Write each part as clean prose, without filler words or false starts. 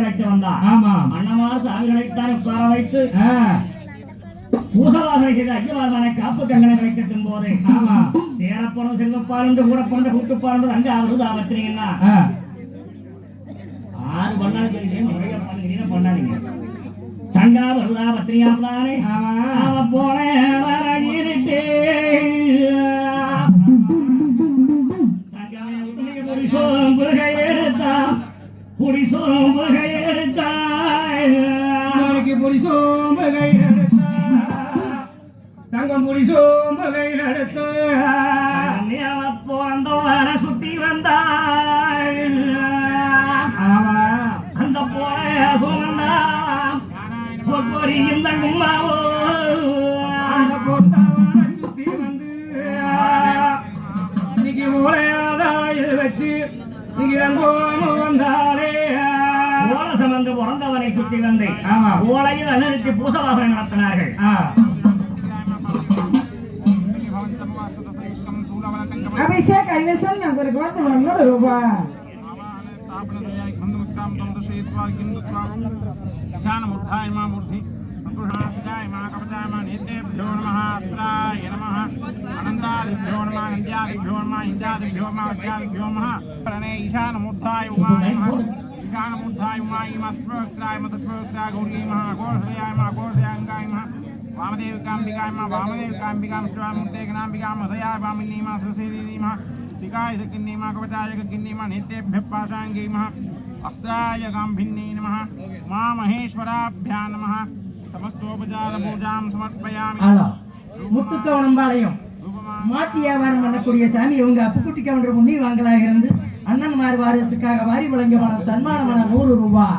அழைக்க வந்தான். ஆமா, அண்ணமார் சாமிகளைத்தான் உட்கார வைத்து பூசவாசனை செய்த ஐயவாதான காப்பு கங்கணங்களை கட்டும் போது ஆமா சேரப்பணம் செல்வப்பால் என்று கூட பிறந்த கூட்டுப்பால் அங்க அவருதா பத்திரிங்கன்னா 6 பண்ணாலும் சொல்லி நிறைய பண்ணுறீங்க பண்ணாதீங்க. சங்கா வருதா பத்திரியாப்தானே அவ போனேன் இருட்டு புகை எடுத்தான் புடி சோம்புகை எடுத்தாய்க்கு புடி சோம்புகை எடுத்தா தங்கம் புடி சோம்புகை எடுத்து போந்த வர சுத்தி வந்தாய் அந்த போய சொன்னா பொறி இந்த கும்மாவோ சுத்தி வந்து இன்னைக்கு மூளையாதாயில் வச்சு வந்தாலே ஓலை சமந்து பிறந்தவனை சுற்றி வந்து ஓலையில் அலறித்து பூசவாசனை நடத்தினார்கள். அபிஷேக் அறிவசன் நமக்கு வந்து நம்மளோட ரூபா पुरुषाय मा कवचाय मा नेतेभ्यो नमः अस्त्राय नमः अनन्तादिभ्यो नमः नन्द्यादिभ्यो नमः इन्द्रादिभ्यो नमः वज्रादिभ्यो नमः प्रणे ईशानमुद्धाय उमाय नमः ईशानमुद्धाय उमाय मत्प्रोक्ताय मत्प्रोक्ताय गौरी नमः घोषयाय नमः घोषयाङ्गाय नमः वामदेविकाम्बिकाय नमः वामदेविकाम्बिकां शिवामूर्तेकनाम्बिकां हृदयाय वामिनी नमः सुशीली नमः शिखाय सकिन्नी नमः कवचाय किन्नी नमः नेतेभ्यः पाशाङ्गी नमः अस्त्राय गाम्भिन्नी नमः उमामहेश्वराभ्यां नमः समस्तोपचार पूजां समर्पयामि. முத்துச்சோனம்பாளையம் மாட்டு வியாபாரம் பண்ணக்கூடிய சாமி இவங்க அப்புக்குட்டி கவுண்டர் முன்னி வாங்கலாக இருந்து அண்ணன் மாறு வாரியத்துக்காக வாரி வழங்கிய பணம் சன்மானமான 100 ரூபாய்.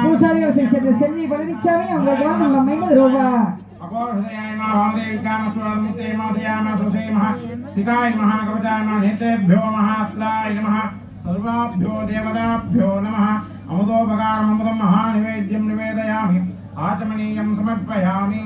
பூசாரிகள் செய்த செல்வி பழனிசாமி அவங்க குழந்தை 50 ரூபாய். अपोहृदयाय मा वामदेविकां स्वरमुते मादयाम सुसे महा सिकाय महा कवचाय मा नेतेभ्यो महास्त्राय नमः सर्वाभ्यो देवताभ्यो नमः अमुदोपकारम् अमुदं महानिवेद्यं निवेदयामि आचमनीयं समर्पयामि.